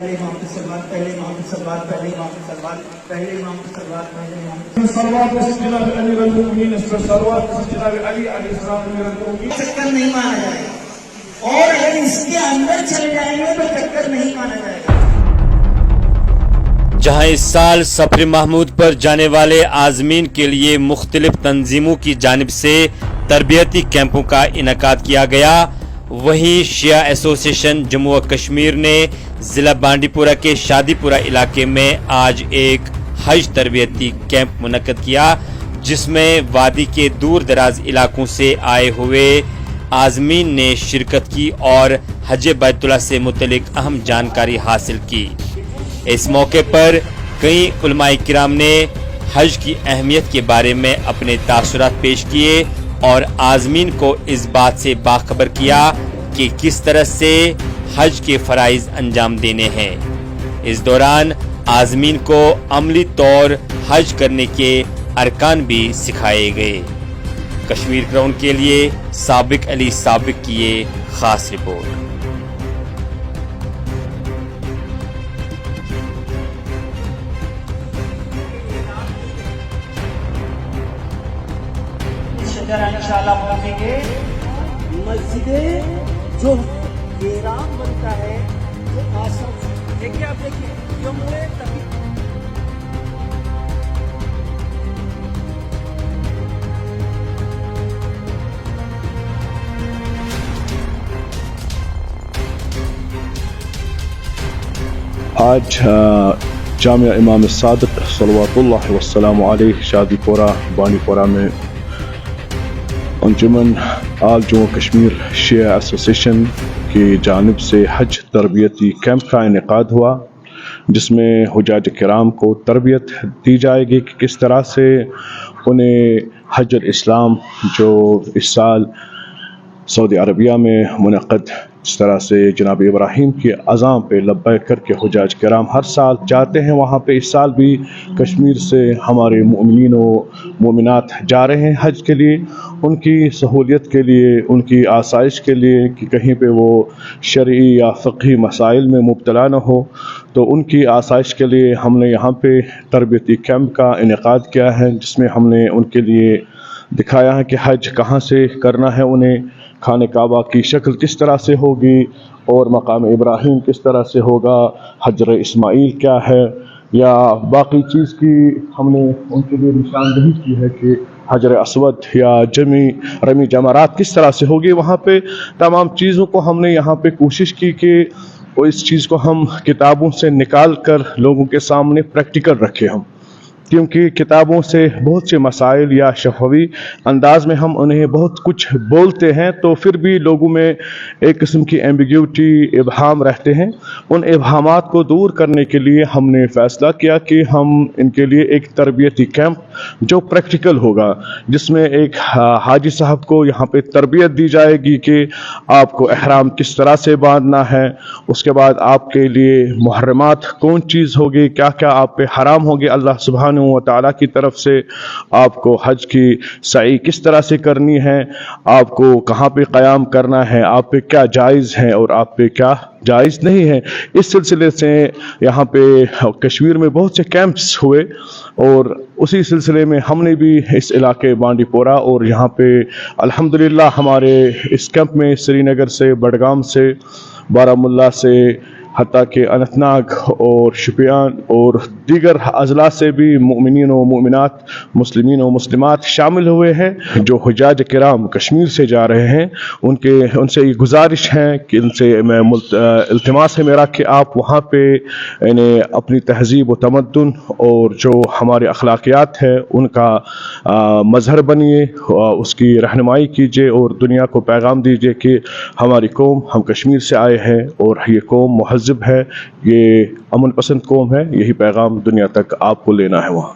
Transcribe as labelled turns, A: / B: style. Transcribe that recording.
A: پہلے امام کی صلوات، پہلے امام کی صلوات، پہلے امام کی صلوات، پہلے امام کی صلوات، پہلے امام کی
B: صلوات جناب امیر المؤمنین، اس پر صلوات جناب علی علیہ السلام امیر المؤمنین.
A: چکر نہیں مانا جائے گا، اور اگر اس کے اندر چلے جائیں گے تو چکر نہیں مانا جائے گا.
C: جہاں اس سال سفر محمود پر جانے والے عازمین کے لیے مختلف تنظیموں کی جانب سے تربیتی کیمپوں کا انعقاد کیا گیا، وہیں شیعہ ایسوسی ایشن جموں و کشمیر نے ضلع بانڈی پورہ کے شادی پورہ علاقے میں آج ایک حج تربیتی کیمپ منعقد کیا، جس میں وادی کے دور دراز علاقوں سے آئے ہوئے عازمین نے شرکت کی اور حج بیت اللہ سے متعلق اہم جانکاری حاصل کی. اس موقع پر کئی علماء کرام نے حج کی اہمیت کے بارے میں اپنے تاثرات پیش کیے اور عازمین کو اس بات سے باخبر کیا کہ کس طرح سے حج کے فرائض انجام دینے ہیں. اس دوران عازمین کو عملی طور حج کرنے کے ارکان بھی سکھائے گئے. کشمیر کراؤن کے لیے سابق علی سابق کی یہ خاص رپورٹ.
A: انشاءاللہ پہنچیں گے مسجد جو ویران بنتا ہے، جو آسان دیکھیے، آپ دیکھیے جو مڑے تبھی
B: آج جامعہ امام صادق صلوات اللہ وسلام علیہ شادی پورہ بانڈی پورہ میں انجمن آل جموں کشمیر شیعہ ایسوسی ایشن کی جانب سے حج تربیتی کیمپ کا انعقاد ہوا، جس میں حجاج کرام کو تربیت دی جائے گی کہ کس طرح سے انہیں حج الاسلام جو اس سال سعودی عربیہ میں منعقد، اس طرح سے جناب ابراہیم کی اذان پہ لبیک کر کے حجاج کرام ہر سال جاتے ہیں وہاں پہ، اس سال بھی کشمیر سے ہمارے مؤمنین و مومنات جا رہے ہیں حج کے لیے، ان کی سہولیت کے لیے، ان کی آسائش کے لیے کہ کہیں پہ وہ شرعی یا فقہی مسائل میں مبتلا نہ ہو. تو ان کی آسائش کے لیے ہم نے یہاں پہ تربیتی کیمپ کا انعقاد کیا ہے، جس میں ہم نے ان کے لیے دکھایا ہے کہ حج کہاں سے کرنا ہے، انہیں خانہ کعبہ کی شکل کس طرح سے ہوگی اور مقام ابراہیم کس طرح سے ہوگا، حجر اسماعیل کیا ہے، یا باقی چیز کی ہم نے ان کے لیے نشاندہی کی ہے کہ حجر اسود یا رمی جمرات کس طرح سے ہوگی. وہاں پہ تمام چیزوں کو ہم نے یہاں پہ کوشش کی کہ اس چیز کو ہم کتابوں سے نکال کر لوگوں کے سامنے پریکٹیکل رکھیں ہم، کیونکہ کتابوں سے بہت سے مسائل یا شفوی انداز میں ہم انہیں بہت کچھ بولتے ہیں تو پھر بھی لوگوں میں ایک قسم کی ایمبیگیوٹی، ابہام رہتے ہیں. ان ابہامات کو دور کرنے کے لیے ہم نے فیصلہ کیا کہ ہم ان کے لیے ایک تربیتی کیمپ جو پریکٹیکل ہوگا، جس میں ایک حاجی صاحب کو یہاں پہ تربیت دی جائے گی کہ آپ کو احرام کس طرح سے باندھنا ہے، اس کے بعد آپ کے لیے محرمات کون چیز ہوگی، کیا کیا آپ پہ حرام ہوگی اللہ سبحانہ و تعالیٰ کی طرف سے، آپ کو حج کی سعی کس طرح سے کرنی ہے، آپ کو کہاں پہ قیام کرنا ہے، آپ پہ کیا جائز ہے اور آپ پہ کیا جائز نہیں ہے. اس سلسلے سے یہاں پہ کشمیر میں بہت سے کیمپس ہوئے اور اسی سلسلے میں ہم نے بھی اس علاقے بانڈی پورہ اور یہاں پہ الحمدللہ ہمارے اس کیمپ میں سری نگر سے، بڈگام سے، بارہمولہ سے، حتیٰ کہ اننت ناگ اور شوپیان اور دیگر اضلاع سے بھی مومنین و مومنات، مسلمین و مسلمات شامل ہوئے ہیں. جو حجاج کرام کشمیر سے جا رہے ہیں ان سے یہ گزارش ہے کہ ان سے میں التماس ہے میرا کہ آپ وہاں پہ انہیں اپنی تہذیب و تمدن اور جو ہمارے اخلاقیات ہے ان کا مظہر بنیے، اس کی رہنمائی کیجیے اور دنیا کو پیغام دیجیے کہ ہماری قوم، ہم کشمیر سے آئے ہیں اور یہ قوم مہذب ہے، یہ امن پسند قوم ہے. یہی پیغام دنیا تک آپ کو لینا ہے وہاں.